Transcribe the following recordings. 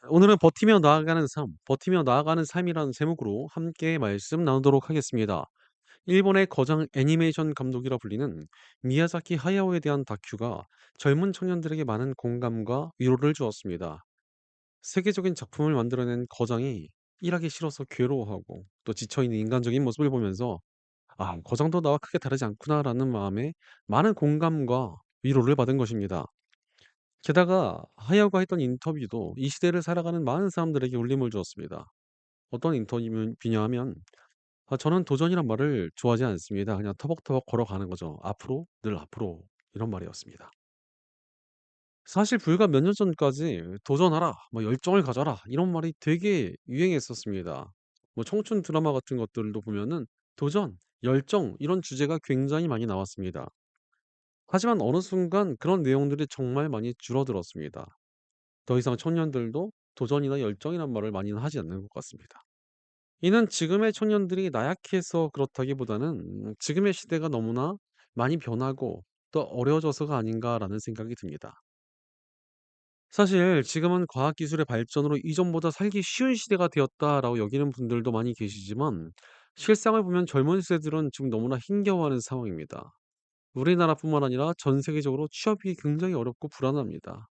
오늘은 버티며 나아가는 삶, 버티며 나아가는 삶이라는 제목으로 함께 말씀 나누도록 하겠습니다. 일본의 거장 애니메이션 감독이라 불리는 미야자키 하야오에 대한 다큐가 젊은 청년들에게 많은 공감과 위로를 주었습니다. 세계적인 작품을 만들어낸 거장이 일하기 싫어서 괴로워하고 또 지쳐있는 인간적인 모습을 보면서 거장도 나와 크게 다르지 않구나라는 마음에 많은 공감과 위로를 받은 것입니다. 게다가 하야오가 했던 인터뷰도 이 시대를 살아가는 많은 사람들에게 울림을 주었습니다. 어떤 인터뷰냐 하면 저는 도전이란 말을 좋아하지 않습니다. 그냥 터벅터벅 걸어가는 거죠. 앞으로 늘 앞으로." 이런 말이었습니다. 사실 불과 몇 년 전까지 "도전하라." 뭐 "열정을 가져라." 이런 말이 되게 유행했었습니다. 뭐 청춘 드라마 같은 것들도 보면은 도전, 열정 이런 주제가 굉장히 많이 나왔습니다. 하지만 어느 순간 그런 내용들이 정말 많이 줄어들었습니다. 더 이상 청년들도 도전이나 열정이란 말을 많이는 하지 않는 것 같습니다. 이는 지금의 청년들이 나약해서 그렇다기보다는 지금의 시대가 너무나 많이 변하고 또 어려워져서가 아닌가라는 생각이 듭니다. 사실 지금은 과학기술의 발전으로 이전보다 살기 쉬운 시대가 되었다라고 여기는 분들도 많이 계시지만 실상을 보면 젊은 세대들은 지금 너무나 힘겨워하는 상황입니다. 우리나라뿐만 아니라 전 세계적으로 취업이 굉장히 어렵고 불안합니다.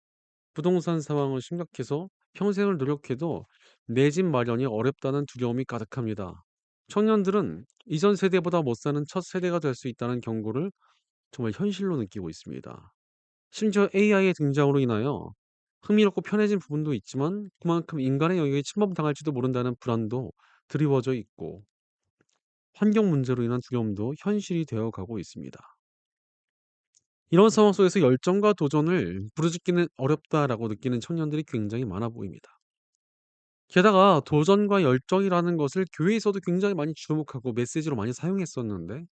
부동산 상황은 심각해서 평생을 노력해도 내 집 마련이 어렵다는 두려움이 가득합니다. 청년들은 이전 세대보다 못 사는 첫 세대가 될 수 있다는 경고를 정말 현실로 느끼고 있습니다. 심지어 AI의 등장으로 인하여 흥미롭고 편해진 부분도 있지만 그만큼 인간의 영역이 침범당할지도 모른다는 불안도 드리워져 있고 환경 문제로 인한 두려움도 현실이 되어 가고 있습니다. 이런 상황 속에서 열정과 도전을 부르짖기는 어렵다라고 느끼는 청년들이 굉장히 많아 보입니다. 게다가 도전과 열정이라는 것을 교회에서도 굉장히 많이 주목하고 메시지로 많이 사용했었는데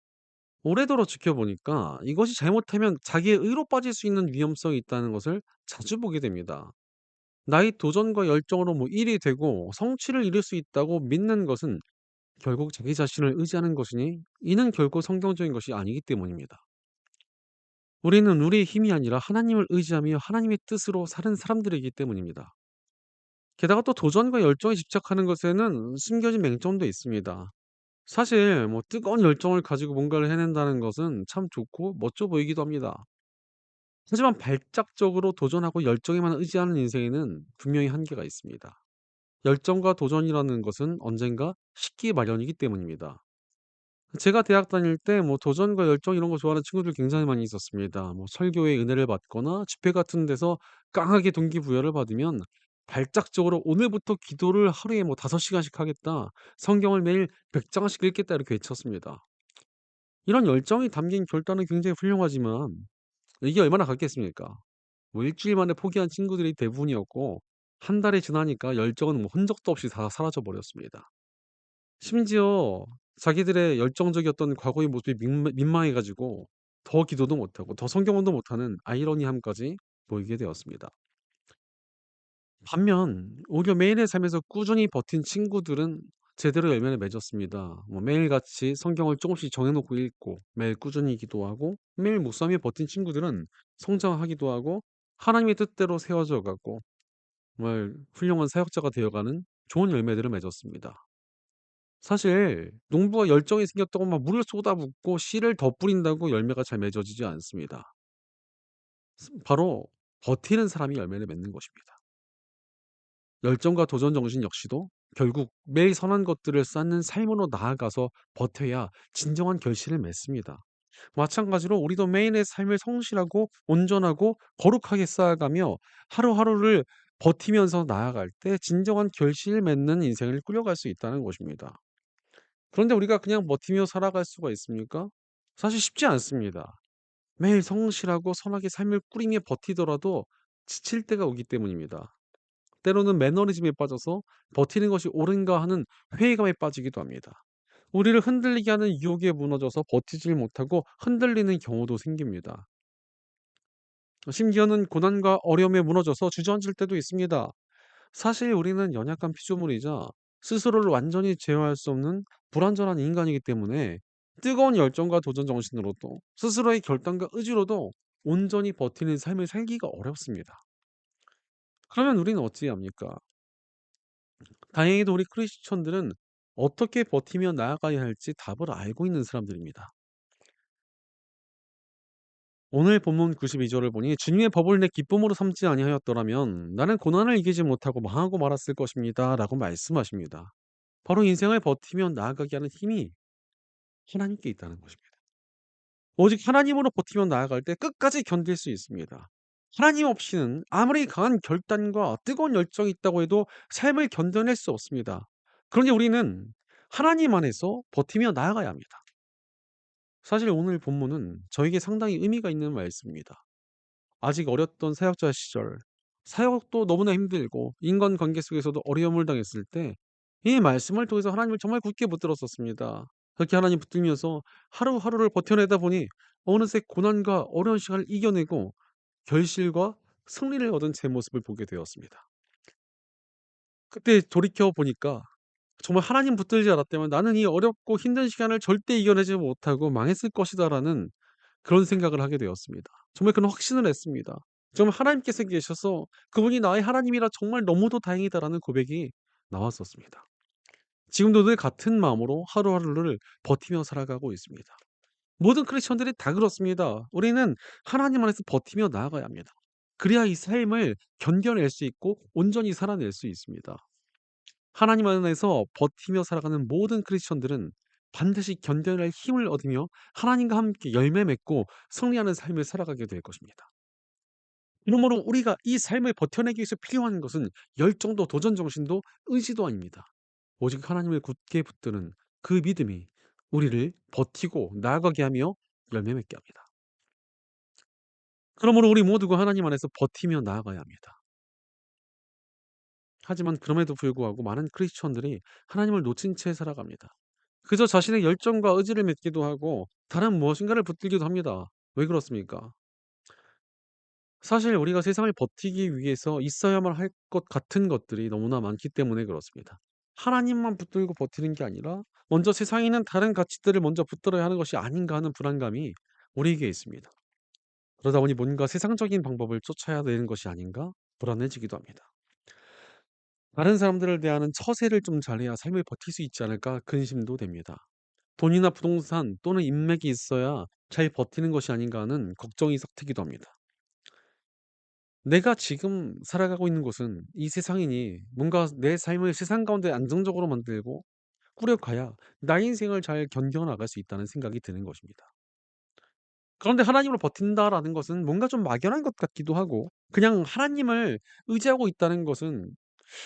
올해 들어 지켜보니까 이것이 잘못하면 자기의 의로 빠질 수 있는 위험성이 있다는 것을 자주 보게 됩니다. 나의 도전과 열정으로 뭐 일이 되고 성취를 이룰 수 있다고 믿는 것은 결국 자기 자신을 의지하는 것이니 이는 결코 성경적인 것이 아니기 때문입니다. 우리는 우리의 힘이 아니라 하나님을 의지하며 하나님의 뜻으로 사는 사람들이기 때문입니다. 게다가 또 도전과 열정에 집착하는 것에는 숨겨진 맹점도 있습니다. 사실 뭐 뜨거운 열정을 가지고 뭔가를 해낸다는 것은 참 좋고 멋져 보이기도 합니다. 하지만 발작적으로 도전하고 열정에만 의지하는 인생에는 분명히 한계가 있습니다. 열정과 도전이라는 것은 언젠가 식기 마련이기 때문입니다. 제가 대학 다닐 때 뭐 도전과 열정 이런 거 좋아하는 친구들 굉장히 많이 있었습니다. 뭐 설교의 은혜를 받거나 집회 같은 데서 강하게 동기부여를 받으면 발작적으로 "오늘부터 기도를 하루에 뭐 5시간씩 하겠다. 성경을 매일 100장씩 읽겠다." 이렇게 외쳤습니다. 이런 열정이 담긴 결단은 굉장히 훌륭하지만 이게 얼마나 갔겠습니까? 뭐 일주일 만에 포기한 친구들이 대부분이었고 한 달이 지나니까 열정은 뭐 흔적도 없이 다 사라져 버렸습니다. 심지어 자기들의 열정적이었던 과거의 모습이 민망해 가지고 더 기도도 못하고 더 성경공도 못하는 아이러니함까지 보이게 되었습니다. 반면 오히려 매일의 삶에서 꾸준히 버틴 친구들은 제대로 열매를 맺었습니다. 뭐 매일같이 성경을 조금씩 정해 놓고 읽고 매일 꾸준히 기도하고 매일 목싸움에 버틴 친구들은 성장하기도 하고 하나님의 뜻대로 세워져 가고 정말 훌륭한 사역자가 되어가는 좋은 열매들을 맺었습니다. 사실 농부가 열정이 생겼다고 막 물을 쏟아붓고 씨를 더 뿌린다고 열매가 잘 맺어지지 않습니다. 바로 버티는 사람이 열매를 맺는 것입니다. 열정과 도전 정신 역시도 결국 매일 선한 것들을 쌓는 삶으로 나아가서 버텨야 진정한 결실을 맺습니다. 마찬가지로 우리도 매일의 삶을 성실하고 온전하고 거룩하게 쌓아가며 하루하루를 버티면서 나아갈 때 진정한 결실을 맺는 인생을 꾸려갈 수 있다는 것입니다. 그런데 우리가 그냥 버티며 살아갈 수가 있습니까? 사실 쉽지 않습니다. 매일 성실하고 선하게 삶을 꾸리며 버티더라도 지칠 때가 오기 때문입니다. 때로는 매너리즘에 빠져서 버티는 것이 옳은가 하는 회의감에 빠지기도 합니다. 우리를 흔들리게 하는 유혹에 무너져서 버티질 못하고 흔들리는 경우도 생깁니다. 심지어는 고난과 어려움에 무너져서 주저앉을 때도 있습니다. 사실 우리는 연약한 피조물이자 스스로를 완전히 제어할 수 없는 불완전한 인간이기 때문에 뜨거운 열정과 도전 정신으로도 스스로의 결단과 의지로도 온전히 버티는 삶을 살기가 어렵습니다. 그러면 우리는 어찌해야 합니까? 다행히도 우리 크리스천들은 어떻게 버티며 나아가야 할지 답을 알고 있는 사람들입니다. 오늘 본문 92 절을 보니 "주님의 법을 내 기쁨으로 삼지 아니하였더라면 나는 고난을 이기지 못하고 망하고 말았을 것입니다."라고 말씀하십니다. 바로 인생을 버티며 나아가게 하는 힘이 하나님께 있다는 것입니다. 오직 하나님으로 버티며 나아갈 때 끝까지 견딜 수 있습니다. 하나님 없이는 아무리 강한 결단과 뜨거운 열정이 있다고 해도 삶을 견뎌낼 수 없습니다. 그러니 우리는 하나님 안에서 버티며 나아가야 합니다. 사실 오늘 본문은 저에게 상당히 의미가 있는 말씀입니다. 아직 어렸던 사역자 시절, 사역도 너무나 힘들고 인간관계 속에서도 어려움을 당했을 때 이 말씀을 통해서 하나님을 정말 굳게 붙들었었습니다. 그렇게 하나님 붙들면서 하루하루를 버텨내다 보니 어느새 고난과 어려운 시간을 이겨내고 결실과 승리를 얻은 제 모습을 보게 되었습니다. 그때 돌이켜 보니까 정말 하나님 붙들지 않았다면 '나는 이 어렵고 힘든 시간을 절대 이겨내지 못하고 망했을 것이다.'라는 그런 생각을 하게 되었습니다. 정말 그런 확신을 했습니다. 정말 하나님께서 계셔서 '그분이 나의 하나님이라 정말 너무도 다행이다.'라는 고백이 나왔었습니다. 지금도 늘 같은 마음으로 하루하루를 버티며 살아가고 있습니다. 모든 크리스천들이 다 그렇습니다. 우리는 하나님 안에서 버티며 나아가야 합니다. 그래야 이 삶을 견뎌낼 수 있고 온전히 살아낼 수 있습니다. 하나님 안에서 버티며 살아가는 모든 크리스천들은 반드시 견뎌낼 힘을 얻으며 하나님과 함께 열매 맺고 승리하는 삶을 살아가게 될 것입니다. 그러므로 우리가 이 삶을 버텨내기 위해서 필요한 것은 열정도 도전 정신도 의지도 아닙니다. 오직 하나님을 굳게 붙드는 그 믿음이 우리를 버티고 나아가게 하며 열매 맺게 합니다. 그러므로 우리 모두가 하나님 안에서 버티며 나아가야 합니다. 하지만 그럼에도 불구하고 많은 크리스천들이 하나님을 놓친 채 살아갑니다. 그저 자신의 열정과 의지를 믿기도 하고 다른 무엇인가를 붙들기도 합니다. 왜 그렇습니까? 사실 우리가 세상을 버티기 위해서 있어야만 할 것 같은 것들이 너무나 많기 때문에 그렇습니다. 하나님만 붙들고 버티는 게 아니라 먼저 세상에 있는 다른 가치들을 먼저 붙들어야 하는 것이 아닌가 하는 불안감이 우리에게 있습니다. 그러다 보니 뭔가 세상적인 방법을 쫓아야 되는 것이 아닌가 불안해지기도 합니다. 다른 사람들을 대하는 처세를 좀 잘해야 삶을 버틸 수 있지 않을까 근심도 됩니다. 돈이나 부동산 또는 인맥이 있어야 잘 버티는 것이 아닌가 하는 걱정이 섞이기도 합니다. 내가 지금 살아가고 있는 곳은 이 세상이니 뭔가 내 삶을 세상 가운데 안정적으로 만들고 꾸려가야 나의 인생을 잘 견뎌나갈 수 있다는 생각이 드는 것입니다. 그런데 하나님으로 버틴다라는 것은 뭔가 좀 막연한 것 같기도 하고 그냥 하나님을 의지하고 있다는 것은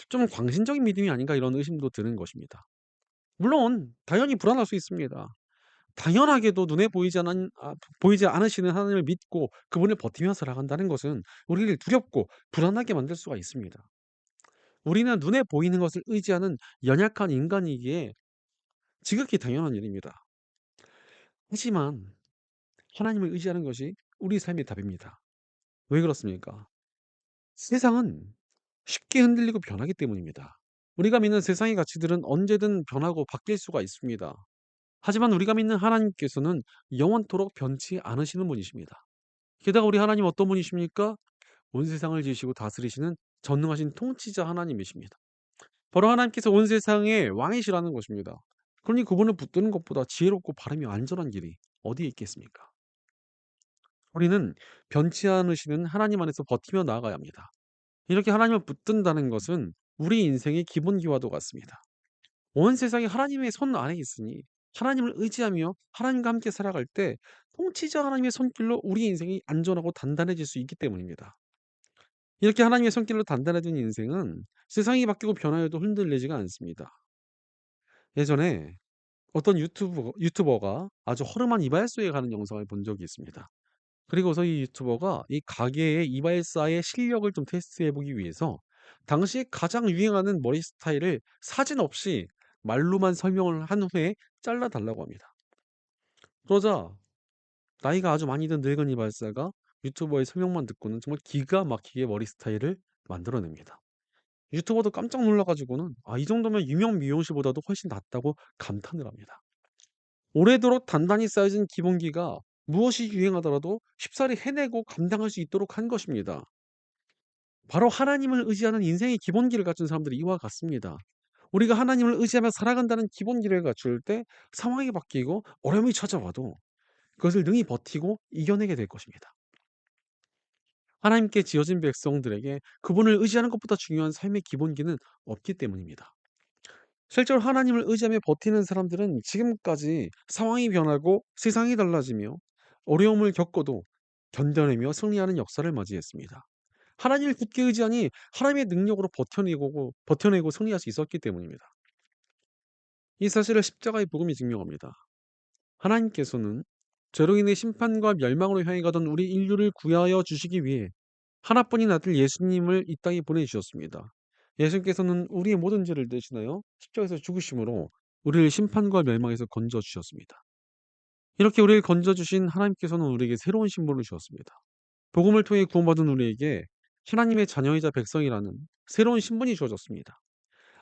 좀 광신적인 믿음이 아닌가 이런 의심도 드는 것입니다. 물론 당연히 불안할 수 있습니다. 당연하게도 눈에 보이지 않으시는 하나님을 믿고 그분을 버티며 살아간다는 것은 우리를 두렵고 불안하게 만들 수가 있습니다. 우리는 눈에 보이는 것을 의지하는 연약한 인간이기에 지극히 당연한 일입니다. 하지만 하나님을 의지하는 것이 우리 삶의 답입니다. 왜 그렇습니까? 세상은 쉽게 흔들리고 변하기 때문입니다. 우리가 믿는 세상의 가치들은 언제든 변하고 바뀔 수가 있습니다. 하지만 우리가 믿는 하나님께서는 영원토록 변치 않으시는 분이십니다. 게다가 우리 하나님 어떤 분이십니까? 온 세상을 지으시고 다스리시는 전능하신 통치자 하나님이십니다. 바로 하나님께서 온 세상의 왕이시라는 것입니다. 그러니 그분을 붙드는 것보다 지혜롭고 바르며 안전한 길이 어디에 있겠습니까? 우리는 변치 않으시는 하나님 안에서 버티며 나아가야 합니다. 이렇게 하나님을 붙든다는 것은 우리 인생의 기본기와도 같습니다. 온 세상이 하나님의 손 안에 있으니 하나님을 의지하며 하나님과 함께 살아갈 때 통치자 하나님의 손길로 우리 인생이 안전하고 단단해질 수 있기 때문입니다. 이렇게 하나님의 손길로 단단해진 인생은 세상이 바뀌고 변화해도 흔들리지가 않습니다. 예전에 어떤 유튜버가 아주 허름한 이발소에 가는 영상을 본 적이 있습니다. 그리고서 이 유튜버가 이 가게의 이발사의 실력을 좀 테스트해 보기 위해서 당시에 가장 유행하는 머리 스타일을 사진 없이 말로만 설명을 한 후에 잘라 달라고 합니다. 그러자 나이가 아주 많이 든 늙은 이발사가 유튜버의 설명만 듣고는 정말 기가 막히게 머리 스타일을 만들어냅니다. 유튜버도 깜짝 놀라 가지고는 이 정도면 유명 미용실보다도 훨씬 낫다고 감탄을 합니다. 오래도록 단단히 쌓여진 기본기가 무엇이 유행하더라도 쉽사리 해내고 감당할 수 있도록 한 것입니다. 바로 하나님을 의지하는 인생의 기본기를 갖춘 사람들이 이와 같습니다. 우리가 하나님을 의지하며 살아간다는 기본 기류를 갖출 때 상황이 바뀌고 어려움이 찾아와도 그것을 능히 버티고 이겨내게 될 것입니다. 하나님께 지어진 백성들에게 그분을 의지하는 것보다 중요한 삶의 기본기는 없기 때문입니다. 실제로 하나님을 의지하며 버티는 사람들은 지금까지 상황이 변하고 세상이 달라지며 어려움을 겪어도 견뎌내며 승리하는 역사를 맞이했습니다. 하나님을 굳게 의지하니 하나님의 능력으로 버텨내고 승리할 수 있었기 때문입니다. 이 사실을 십자가의 복음이 증명합니다. 하나님께서는 죄로 인해 심판과 멸망으로 향해 가던 우리 인류를 구하여 주시기 위해 하나뿐인 아들 예수님을 이 땅에 보내주셨습니다. 예수님께서는 우리의 모든 죄를 대신하여 십자가에서 죽으심으로 우리를 심판과 멸망에서 건져주셨습니다. 이렇게 우리를 건져주신 하나님께서는 우리에게 새로운 신분을 주었습니다. 복음을 통해 구원받은 우리에게 하나님의 자녀이자 백성이라는 새로운 신분이 주어졌습니다.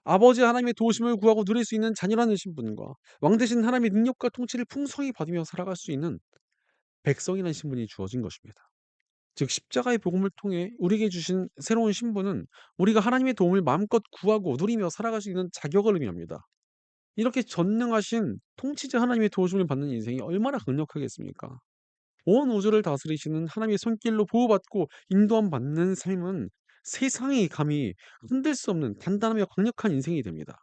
아버지 하나님의 도우심을 구하고 누릴 수 있는 자녀라는 신분과 왕 대신 하나님의 능력과 통치를 풍성히 받으며 살아갈 수 있는 백성이라는 신분이 주어진 것입니다. 즉 십자가의 복음을 통해 우리에게 주신 새로운 신분은 우리가 하나님의 도움을 마음껏 구하고 누리며 살아갈 수 있는 자격을 의미합니다. 이렇게 전능하신 통치자 하나님의 도우심을 받는 인생이 얼마나 강력하겠습니까? 온 우주를 다스리시는 하나님의 손길로 보호받고 인도함 받는 삶은 세상이 감히 흔들 수 없는 단단하며 강력한 인생이 됩니다.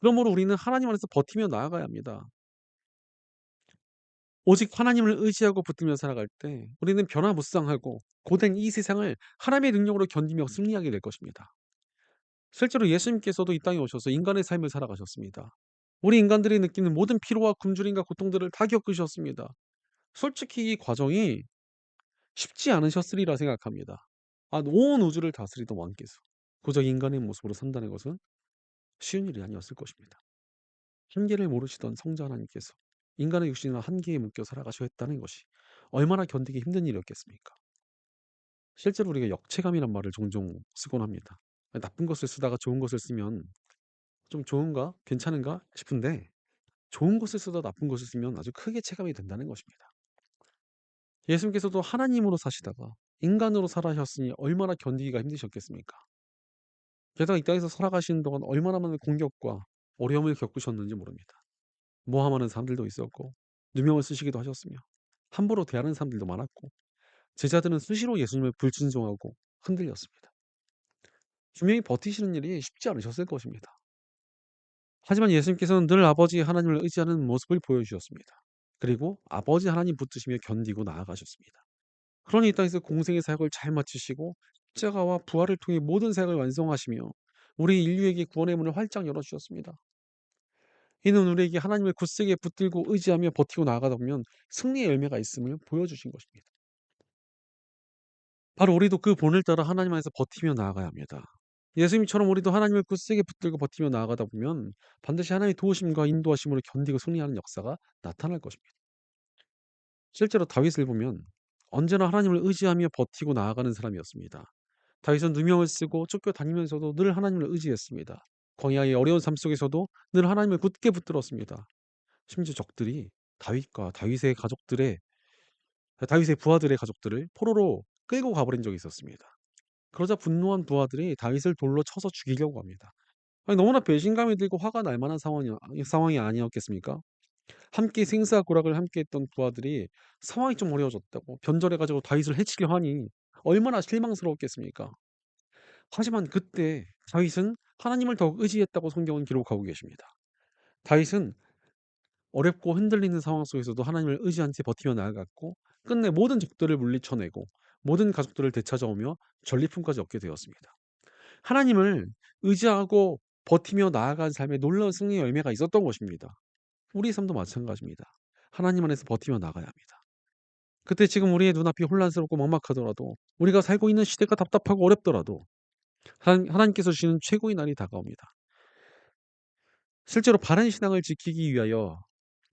그러므로 우리는 하나님 안에서 버티며 나아가야 합니다. 오직 하나님을 의지하고 붙들며 살아갈 때 우리는 변화무쌍하고 고된 이 세상을 하나님의 능력으로 견디며 승리하게 될 것입니다. 실제로 예수님께서도 이 땅에 오셔서 인간의 삶을 살아가셨습니다. 우리 인간들이 느끼는 모든 피로와 굶주림과 고통들을 다 겪으셨습니다. 솔직히 이 과정이 쉽지 않으셨으리라 생각합니다. 온 우주를 다스리던 왕께서 고작 인간의 모습으로 산다는 것은 쉬운 일이 아니었을 것입니다. 한계를 모르시던 성자 하나님께서 인간의 육신이나 한계에 묶여 살아가셔야 했다는 것이 얼마나 견디기 힘든 일이었겠습니까? 실제로 우리가 역체감이란 말을 종종 쓰곤 합니다. 나쁜 것을 쓰다가 좋은 것을 쓰면 좀 좋은가? 괜찮은가? 싶은데 좋은 것을 쓰다 나쁜 것을 쓰면 아주 크게 체감이 된다는 것입니다. 예수님께서도 하나님으로 사시다가 인간으로 살아셨으니 얼마나 견디기가 힘드셨겠습니까? 게다가 이 땅에서 살아가시는 동안 얼마나 많은 공격과 어려움을 겪으셨는지 모릅니다. 모함하는 사람들도 있었고 누명을 쓰시기도 하셨으며 함부로 대하는 사람들도 많았고 제자들은 수시로 예수님을 불순종하고 흔들렸습니다. 분명히 버티시는 일이 쉽지 않으셨을 것입니다. 하지만 예수님께서는 늘 아버지 하나님을 의지하는 모습을 보여주셨습니다. 그리고 아버지 하나님 붙드시며 견디고 나아가셨습니다. 그러니 이 땅에서 공생의 사역을 잘 마치시고 십자가와 부활을 통해 모든 사역을 완성하시며 우리 인류에게 구원의 문을 활짝 열어주셨습니다. 이는 우리에게 하나님을 굳세게 붙들고 의지하며 버티고 나아가다 보면 승리의 열매가 있음을 보여주신 것입니다. 바로 우리도 그 본을 따라 하나님 안에서 버티며 나아가야 합니다. 예수님처럼 우리도 하나님을 굳세게 붙들고 버티며 나아가다 보면 반드시 하나님의 도우심과 인도하심으로 견디고 승리하는 역사가 나타날 것입니다. 실제로 다윗을 보면 언제나 하나님을 의지하며 버티고 나아가는 사람이었습니다. 다윗은 누명을 쓰고 쫓겨다니면서도 늘 하나님을 의지했습니다. 광야의 어려운 삶 속에서도 늘 하나님을 굳게 붙들었습니다. 심지어 적들이 다윗의 부하들의 가족들을 포로로 끌고 가버린 적이 있었습니다. 그러자 분노한 부하들이 다윗을 돌로 쳐서 죽이려고 합니다. 너무나 배신감이 들고 화가 날 만한 상황이 아니었겠습니까? 함께 생사고락을 함께 했던 부하들이 상황이 좀 어려워졌다고 변절해 가지고 다윗을 해치려 하니 얼마나 실망스러웠겠습니까? 하지만 그때 다윗은 하나님을 더욱 의지했다고 성경은 기록하고 계십니다. 다윗은 어렵고 흔들리는 상황 속에서도 하나님을 의지한 채 버티며 나아갔고 끝내 모든 적들을 물리쳐내고 모든 가족들을 되찾아오며 전리품까지 얻게 되었습니다. 하나님을 의지하고 버티며 나아간 삶에 놀라운 승리의 열매가 있었던 것입니다. 우리의 삶도 마찬가지입니다. 하나님 안에서 버티며 나가야 합니다. 그때 지금 우리의 눈앞이 혼란스럽고 막막하더라도 우리가 살고 있는 시대가 답답하고 어렵더라도 하나님께서 주시는 최고의 날이 다가옵니다. 실제로 바른 신앙을 지키기 위하여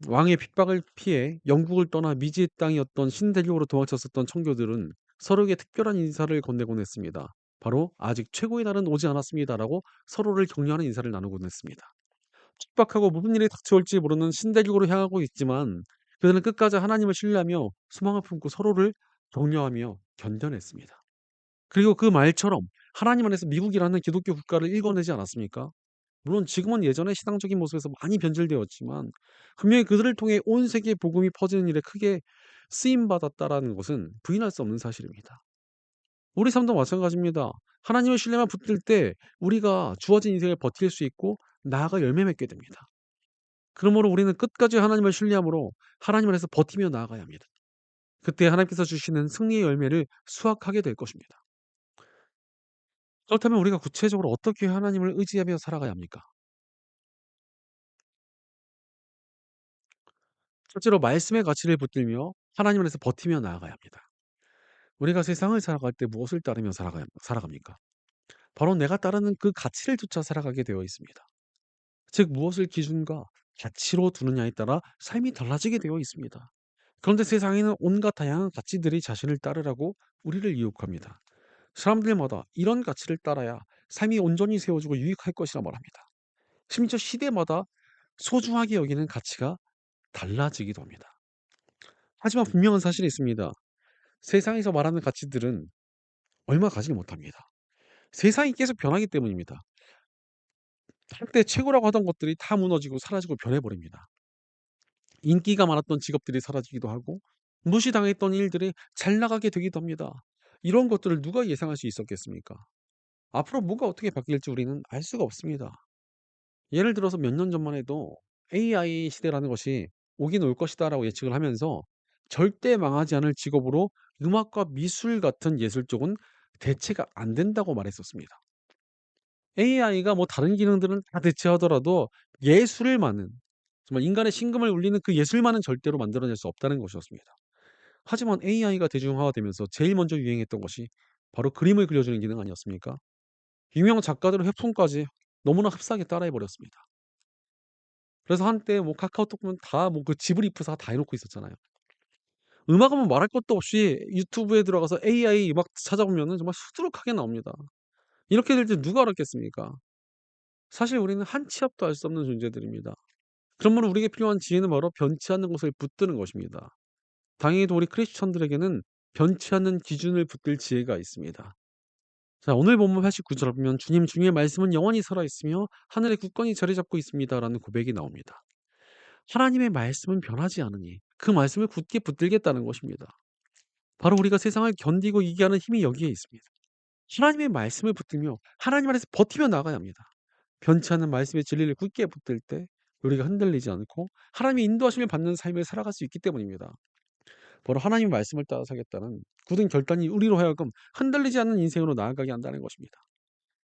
왕의 핍박을 피해 영국을 떠나 미지의 땅이었던 신대륙으로 도망쳤었던 청교들은 서로에게 특별한 인사를 건네곤 했습니다. 바로 아직 최고의 날은 오지 않았습니다라고 서로를 격려하는 인사를 나누곤 했습니다. 핍박하고 무슨 일이 닥쳐올지 모르는 신대륙으로 향하고 있지만 그들은 끝까지 하나님을 신뢰하며 소망을 품고 서로를 격려하며 견뎌냈습니다. 그리고 그 말처럼 하나님 안에서 미국이라는 기독교 국가를 일궈내지 않았습니까? 물론 지금은 예전의 신앙적인 모습에서 많이 변질되었지만 분명히 그들을 통해 온 세계에 복음이 퍼지는 일에 크게 쓰임 받았다라는 것은 부인할 수 없는 사실입니다. 우리 삶도 마찬가지입니다. 하나님의 신뢰만 붙들 때 우리가 주어진 인생을 버틸 수 있고 나아가 열매 맺게 됩니다. 그러므로 우리는 끝까지 하나님을 신뢰함으로 하나님 안에서 버티며 나아가야 합니다. 그때 하나님께서 주시는 승리의 열매를 수확하게 될 것입니다. 그렇다면 우리가 구체적으로 어떻게 하나님을 의지하며 살아가야 합니까? 첫째로 말씀의 가치를 붙들며 하나님 안에서 버티며 나아가야 합니다. 우리가 세상을 살아갈 때 무엇을 따르며 살아갑니까? 바로 내가 따르는 그 가치를 쫓아 살아가게 되어 있습니다. 즉 무엇을 기준과 가치로 두느냐에 따라 삶이 달라지게 되어 있습니다. 그런데 세상에는 온갖 다양한 가치들이 자신을 따르라고 우리를 유혹합니다. 사람들마다 이런 가치를 따라야 삶이 온전히 세워지고 유익할 것이라 말합니다. 심지어 시대마다 소중하게 여기는 가치가 달라지기도 합니다. 하지만 분명한 사실이 있습니다. 세상에서 말하는 가치들은 얼마 가지 못합니다. 세상이 계속 변하기 때문입니다. 한때 최고라고 하던 것들이 다 무너지고 사라지고 변해버립니다. 인기가 많았던 직업들이 사라지기도 하고 무시당했던 일들이 잘 나가게 되기도 합니다. 이런 것들을 누가 예상할 수 있었겠습니까? 앞으로 뭐가 어떻게 바뀔지 우리는 알 수가 없습니다. 예를 들어서 몇 년 전만 해도 AI 시대라는 것이 오긴 올 것이다라고 예측을 하면서 절대 망하지 않을 직업으로 음악과 미술 같은 예술 쪽은 대체가 안 된다고 말했었습니다. AI가 뭐 다른 기능들은 다 대체하더라도 예술만은 정말 인간의 심금을 울리는 그 예술만은 절대로 만들어낼 수 없다는 것이었습니다. 하지만 AI가 대중화되면서 제일 먼저 유행했던 것이 바로 그림을 그려주는 기능 아니었습니까? 유명 작가들의 회풍까지 너무나 흡사하게 따라해 버렸습니다. 그래서 한때 뭐 카카오톡 보면 다 뭐 그 지브리 프사 다 해 놓고 있었잖아요. 음악은 뭐 말할 것도 없이 유튜브에 들어가서 AI 음악 찾아보면은 정말 수두룩하게 나옵니다. 이렇게 될 줄 누가 알았겠습니까? 사실 우리는 한 치 앞도 알 수 없는 존재들입니다. 그러므로 우리에게 필요한 지혜는 바로 변치 않는 것을 붙드는 것입니다. 다행히도 우리 크리스천들에게는 변치 않는 기준을 붙들 지혜가 있습니다. 자, 오늘 본문 89절 보면 주님 주님의 말씀은 영원히 살아있으며 하늘의 굳건히 자리 잡고 있습니다라는 고백이 나옵니다. 하나님의 말씀은 변하지 않으니 그 말씀을 굳게 붙들겠다는 것입니다. 바로 우리가 세상을 견디고 이기하는 힘이 여기에 있습니다. 하나님의 말씀을 붙들며 하나님 안에서 버티며 나가야 합니다. 변치 않는 말씀의 진리를 굳게 붙들 때 우리가 흔들리지 않고 하나님의 인도하심을 받는 삶을 살아갈 수 있기 때문입니다. 바로 하나님의 말씀을 따라 살겠다는 굳은 결단이 우리로 하여금 흔들리지 않는 인생으로 나아가게 한다는 것입니다.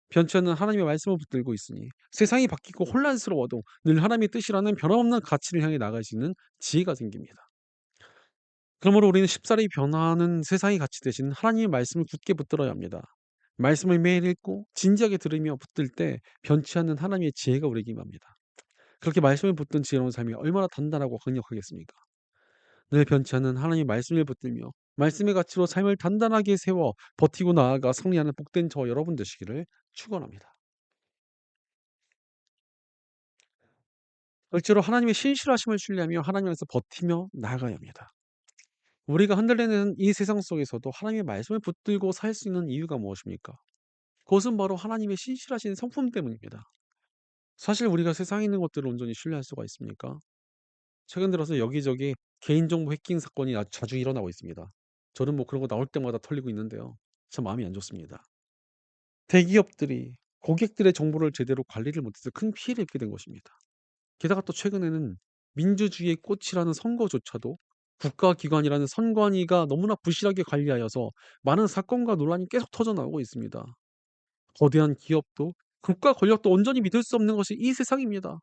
변치 않는 하나님의 말씀을 붙들고 있으니 세상이 바뀌고 혼란스러워도 늘 하나님의 뜻이라는 변함없는 가치를 향해 나갈 수 있는 지혜가 생깁니다. 그러므로 우리는 쉽사리 변화하는 세상의 가치 대신 하나님의 말씀을 굳게 붙들어야 합니다. 말씀을 매일 읽고 진지하게 들으며 붙들 때 변치 않는 하나님의 지혜가 우리에게 임합니다. 그렇게 말씀을 붙든 지혜로운 삶이 얼마나 단단하고 강력하겠습니까? 늘 변치 않는 하나님의 말씀을 붙들며 말씀의 가치로 삶을 단단하게 세워 버티고 나아가 승리하는 복된 저와 여러분 되시기를 축원합니다. 둘째로 하나님의 신실하심을 신뢰하며 하나님 안에서 버티며 나아가야 합니다. 우리가 흔들리는 이 세상 속에서도 하나님의 말씀을 붙들고 살 수 있는 이유가 무엇입니까? 그것은 바로 하나님의 신실하신 성품 때문입니다. 사실 우리가 세상에 있는 것들을 온전히 신뢰할 수가 있습니까? 최근 들어서 여기저기 개인정보 해킹 사건이 자주 일어나고 있습니다. 저는 뭐 그런 거 나올 때마다 털리고 있는데요. 참 마음이 안 좋습니다. 대기업들이 고객들의 정보를 제대로 관리를 못해서 큰 피해를 입게 된 것입니다. 게다가 또 최근에는 민주주의의 꽃이라는 선거조차도 국가기관이라는 선관위가 너무나 부실하게 관리하여서 많은 사건과 논란이 계속 터져 나오고 있습니다. 거대한 기업도 국가 권력도 온전히 믿을 수 없는 것이 이 세상입니다.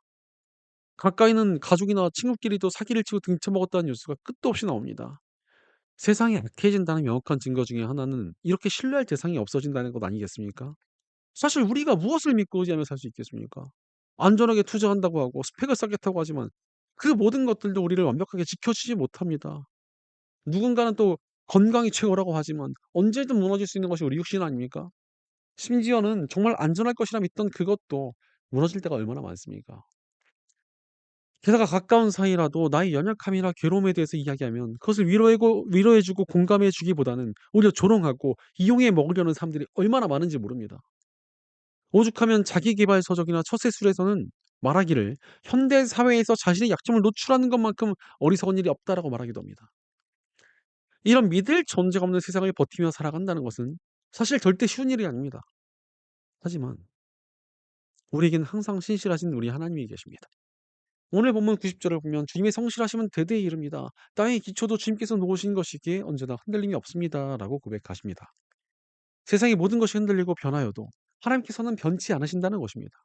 가까이는 가족이나 친구끼리도 사기를 치고 등쳐먹었다는 뉴스가 끝도 없이 나옵니다. 세상이 악해진다는 명확한 증거 중에 하나는 이렇게 신뢰할 대상이 없어진다는 것 아니겠습니까? 사실 우리가 무엇을 믿고 의지하며 살 수 있겠습니까? 안전하게 투자한다고 하고 스펙을 쌓겠다고 하지만 그 모든 것들도 우리를 완벽하게 지켜주지 못합니다. 누군가는 또 건강이 최고라고 하지만 언제든 무너질 수 있는 것이 우리 육신 아닙니까? 심지어는 정말 안전할 것이라 믿던 그것도 무너질 때가 얼마나 많습니까? 게다가 가까운 사이라도 나의 연약함이나 괴로움에 대해서 이야기하면 그것을 위로해 주고 공감해 주기보다는 오히려 조롱하고 이용해 먹으려는 사람들이 얼마나 많은지 모릅니다. 오죽하면 자기계발서적이나 처세술에서는 말하기를 "현대 사회에서 자신의 약점을 노출하는 것만큼 어리석은 일이 없다."라고 말하기도 합니다. 이런 믿을 존재가 없는 세상을 버티며 살아간다는 것은 사실 절대 쉬운 일이 아닙니다. 하지만 우리에게는 항상 신실하신 우리 하나님이 계십니다. 오늘 본문 90 절을 보면 "주님의 성실하심은 대대에 이릅니다. 땅의 기초도 주님께서 놓으신 것이기에 언제나 흔들림이 없습니다."라고 고백하십니다. 세상의 모든 것이 흔들리고 변하여도 하나님께서는 변치 않으신다는 것입니다.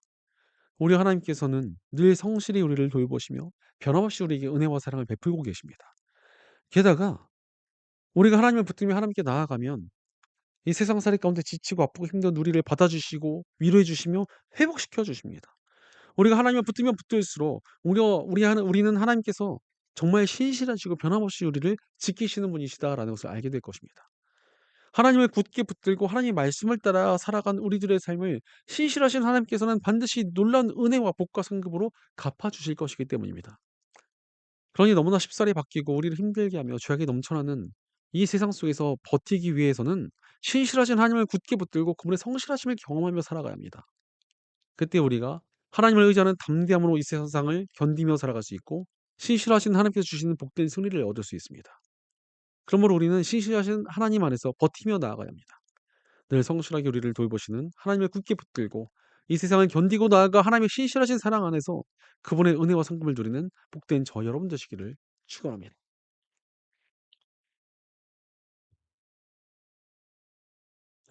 우리 하나님께서는 늘 성실히 우리를 돌보시며 변함없이 우리에게 은혜와 사랑을 베풀고 계십니다. 게다가 우리가 하나님을 붙들며 하나님께 나아가면 이 세상살이 가운데 지치고 아프고 힘든 우리를 받아주시고 위로해 주시며 회복시켜 주십니다. 우리가 하나님을 붙들면 붙들수록 우리는 하나님께서 정말 신실하시고 변함없이 우리를 지키시는 분이시다라는 것을 알게 될 것입니다. 하나님을 굳게 붙들고 하나님의 말씀을 따라 살아간 우리들의 삶을 신실하신 하나님께서는 반드시 놀라운 은혜와 복과 상급으로 갚아 주실 것이기 때문입니다. 그러니 너무나 쉽사리 바뀌고 우리를 힘들게 하며 죄악이 넘쳐나는 이 세상 속에서 버티기 위해서는 신실하신 하나님을 굳게 붙들고 그분의 성실하심을 경험하며 살아가야 합니다. 그때 우리가 하나님을 의지하는 담대함으로 이 세상을 견디며 살아갈 수 있고 신실하신 하나님께서 주시는 복된 승리를 얻을 수 있습니다. 그러므로 우리는 신실하신 하나님 안에서 버티며 나아가야 합니다. 늘 성실하게 우리를 돌보시는 하나님을 굳게 붙들고 이 세상을 견디고 나아가 하나님의 신실하신 사랑 안에서 그분의 은혜와 상급을 누리는 복된 저 여러분 되시기를 축원합니다.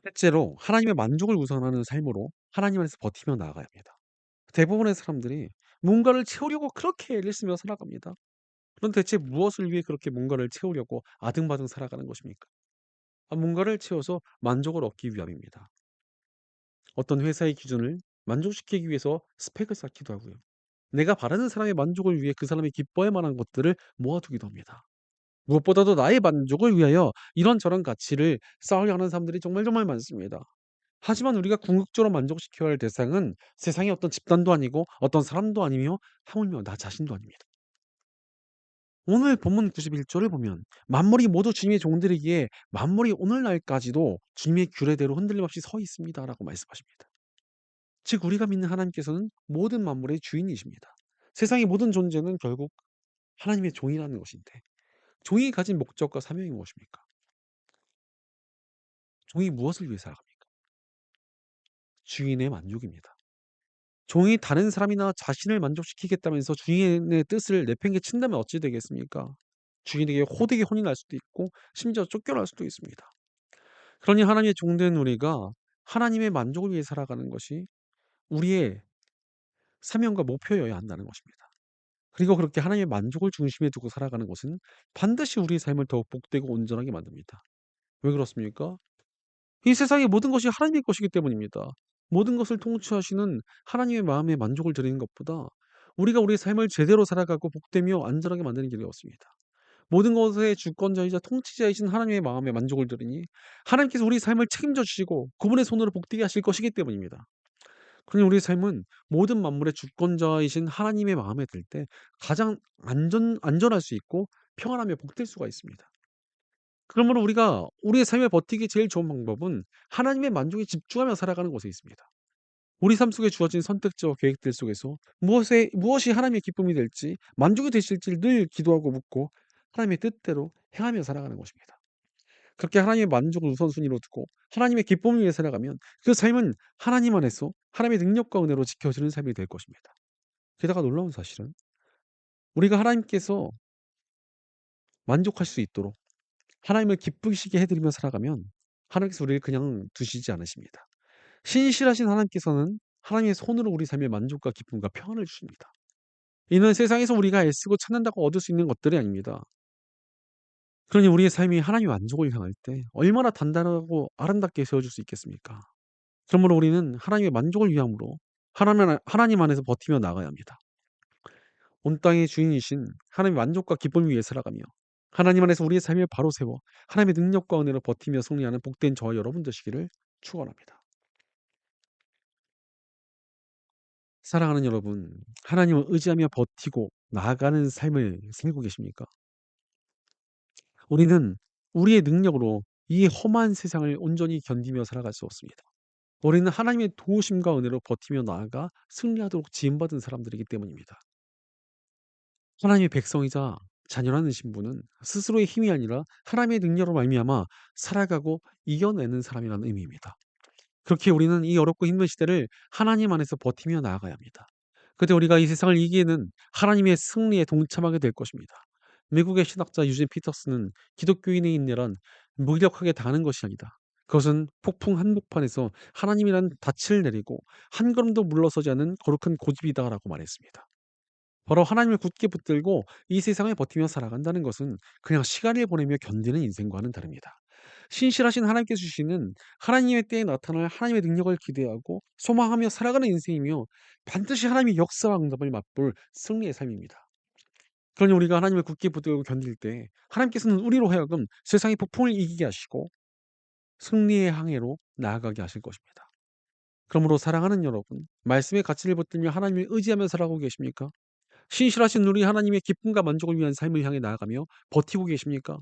셋째로 하나님의 만족을 우선하는 삶으로 하나님 안에서 버티며 나아가야 합니다. 대부분의 사람들이 뭔가를 채우려고 그렇게 애를 쓰며 살아갑니다. 그럼 대체 무엇을 위해 그렇게 뭔가를 채우려고 아등바등 살아가는 것입니까? 뭔가를 채워서 만족을 얻기 위함입니다. 어떤 회사의 기준을 만족시키기 위해서 스펙을 쌓기도 하고요. 내가 바라는 사람의 만족을 위해 그 사람이 기뻐할 만한 것들을 모아두기도 합니다. 무엇보다도 나의 만족을 위하여 이런저런 가치를 쌓으려 하는 사람들이 정말 많습니다. 하지만 우리가 궁극적으로 만족시켜야 할 대상은 세상의 어떤 집단도 아니고 어떤 사람도 아니며 하물며 나 자신도 아닙니다. 오늘 본문 91 절을 보면 "만물이 모두 주님의 종들이기에 만물이 오늘날까지도 주님의 규례대로 흔들림 없이 서 있습니다."라고 말씀하십니다. 즉 우리가 믿는 하나님께서는 모든 만물의 주인이십니다. 세상의 모든 존재는 결국 하나님의 종이라는 것인데 종이 가진 목적과 사명이 무엇입니까? 종이 무엇을 위해 살아갑니까? 주인의 만족입니다. 종이 다른 사람이나 자신을 만족시키겠다면서 주인의 뜻을 내팽개친다면 어찌 되겠습니까? 주인에게 호되게 혼이 날 수도 있고 심지어 쫓겨날 수도 있습니다. 그러니 하나님의 종된 우리가 하나님의 만족을 위해 살아가는 것이 우리의 사명과 목표여야 한다는 것입니다. 그리고 그렇게 하나님의 만족을 중심에 두고 살아가는 것은 반드시 우리의 삶을 더욱 복되고 온전하게 만듭니다. 왜 그렇습니까? 이 세상의 모든 것이 하나님의 것이기 때문입니다. 모든 것을 통치하시는 하나님의 마음에 만족을 드리는 것보다 우리가 우리의 삶을 제대로 살아가고 복되며 안전하게 만드는 길이 없습니다. 모든 것의 주권자이자 통치자이신 하나님의 마음에 만족을 드리니 하나님께서 우리 삶을 책임져 주시고 그분의 손으로 복되게 하실 것이기 때문입니다. 그러니 우리의 삶은 모든 만물의 주권자이신 하나님의 마음에 들 때 가장 안전할 수 있고 평안하며 복될 수가 있습니다. 그러므로 우리가 우리의 삶을 버티기 제일 좋은 방법은 하나님의 만족에 집중하며 살아가는 것에 있습니다. 우리 삶 속에 주어진 선택지와 계획들 속에서 무엇이 하나님의 기쁨이 될지 만족이 되실지를 늘 기도하고 묻고 하나님의 뜻대로 행하며 살아가는 것입니다. 그렇게 하나님의 만족을 우선순위로 두고 하나님의 기쁨을 위해 살아가면 그 삶은 하나님 안에서 하나님의 능력과 은혜로 지켜지는 삶이 될 것입니다. 게다가 놀라운 사실은 우리가 하나님께서 만족할 수 있도록 하나님을 기쁘시게 해 드리며 살아가면 하나님께서 우리를 그냥 두시지 않으십니다. 신실하신 하나님께서는 하나님의 손으로 우리 삶에 만족과 기쁨과 평안을 주십니다. 이는 세상에서 우리가 애쓰고 찾는다고 얻을 수 있는 것들이 아닙니다. 그러니 우리의 삶이 하나님의 만족을 향할 때 얼마나 단단하고 아름답게 세워질 수 있겠습니까? 그러므로 우리는 하나님의 만족을 위함으로 하나님 안에서 버티며 나가야 합니다. 온 땅의 주인이신 하나님의 만족과 기쁨을 위해 살아가며 하나님 안에서 우리의 삶을 바로 세워 하나님의 능력과 은혜로 버티며 승리하는 복된 저와 여러분 되시기를 축원합니다. 사랑하는 여러분, 하나님을 의지하며 버티고 나아가는 삶을 살고 계십니까? 우리는 우리의 능력으로 이 험한 세상을 온전히 견디며 살아갈 수 없습니다. 우리는 하나님의 도우심과 은혜로 버티며 나아가 승리하도록 지음받은 사람들이기 때문입니다. 하나님의 백성이자 자녀라는 신분은 스스로의 힘이 아니라 하나님의 능력으로 말미암아 살아가고 이겨내는 사람이라는 의미입니다. 그렇게 우리는 이 어렵고 힘든 시대를 하나님 안에서 버티며 나아가야 합니다. 그때 우리가 이 세상을 이기는 하나님의 승리에 동참하게 될 것입니다. 미국의 신학자 유진 피터스는 기독교인의 인내란 무기력하게 당하는 것이 아니다. 그것은 폭풍 한복판에서 하나님이란 닻을 내리고 한 걸음도 물러서지 않는 거룩한 고집이다라고 말했습니다. 바로 하나님을 굳게 붙들고 이 세상을 버티며 살아간다는 것은 그냥 시간을 보내며 견디는 인생과는 다릅니다. 신실하신 하나님께 주시는 하나님의 때에 나타날 하나님의 능력을 기대하고 소망하며 살아가는 인생이며 반드시 하나님의 역사와 응답을 맛볼 승리의 삶입니다. 그러니 우리가 하나님을 굳게 붙들고 견딜 때 하나님께서는 우리로 하여금 세상의 폭풍을 이기게 하시고 승리의 항해로 나아가게 하실 것입니다. 그러므로 사랑하는 여러분, 말씀의 가치를 붙들며 하나님을 의지하며 살아가고 계십니까? 신실하신 우리 하나님의 기쁨과 만족을 위한 삶을 향해 나아가며 버티고 계십니까?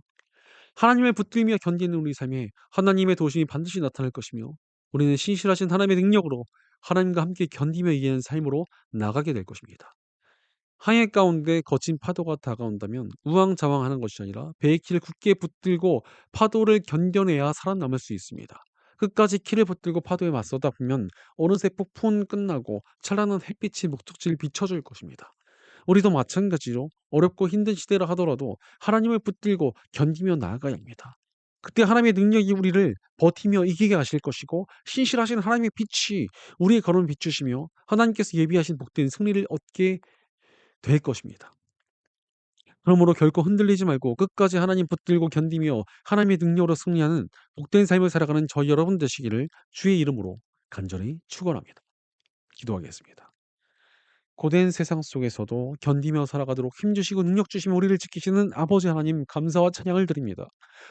하나님을 붙들며 견디는 우리 삶에 하나님의 도우심이 반드시 나타날 것이며 우리는 신실하신 하나님의 능력으로 하나님과 함께 견디며 이기는 삶으로 나가게 될 것입니다. 항해 가운데 거친 파도가 다가온다면 우왕좌왕하는 것이 아니라 배의 키를 굳게 붙들고 파도를 견뎌내야 살아남을 수 있습니다. 끝까지 키를 붙들고 파도에 맞서다 보면 어느새 폭풍은 끝나고 찬란한 햇빛이 목적지를 비춰줄 것입니다. 우리도 마찬가지로 어렵고 힘든 시대라 하더라도 하나님을 붙들고 견디며 나아가야 합니다. 그때 하나님의 능력이 우리를 버티며 이기게 하실 것이고 신실하신 하나님의 빛이 우리의 걸음을 비추시며 하나님께서 예비하신 복된 승리를 얻게 될 것입니다. 그러므로 결코 흔들리지 말고 끝까지 하나님 붙들고 견디며 하나님의 능력으로 승리하는 복된 삶을 살아가는 저희 여러분 되시기를 주의 이름으로 간절히 축원합니다. 기도하겠습니다. 고된 세상 속에서도 견디며 살아가도록 힘주시고 능력 주시며 우리를 지키시는 아버지 하나님 감사와 찬양을 드립니다.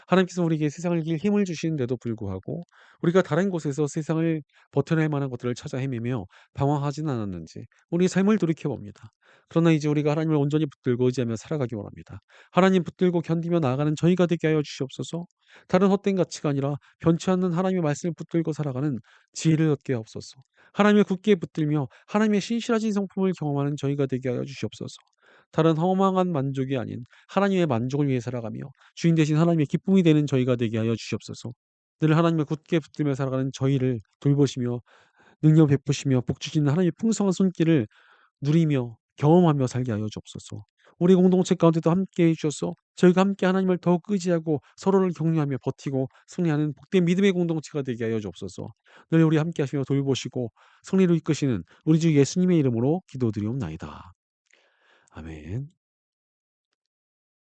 하나님께서 우리에게 세상을 이길 힘을 주시는데도 불구하고 우리가 다른 곳에서 세상을 버텨낼 만한 것들을 찾아 헤매며 방황하지는 않았는지 우리 삶을 돌이켜봅니다. 그러나 이제 우리가 하나님을 온전히 붙들고 의지하며 살아가기 원합니다. 하나님 붙들고 견디며 나아가는 저희가 되게 하여 주시옵소서. 다른 헛된 가치가 아니라 변치 않는 하나님의 말씀을 붙들고 살아가는 지혜를 얻게 하옵소서. 하나님을 굳게 붙들며 하나님의 신실하신 성품을 경험하는 저희가 되게 하여 주시옵소서. 다른 허망한 만족이 아닌 하나님의 만족을 위해 살아가며 주인 되신 하나님의 기쁨이 되는 저희가 되게 하여 주시옵소서. 늘 하나님을 굳게 붙들며 살아가는 저희를 돌보시며 능력 베푸시며 복 주시는 하나님의 풍성한 손길을 누리며 경험하며 살게 하여 주옵소서. 우리 공동체 가운데도 함께 해 주셔서 저희가 함께 하나님을 더욱 의지하고 서로를 격려하며 버티고 승리하는 복된 믿음의 공동체가 되게 하여 주옵소서. 늘 우리 함께 하시며 돌보시고 승리로 이끄시는 우리 주 예수님의 이름으로 기도드리옵나이다. 아멘.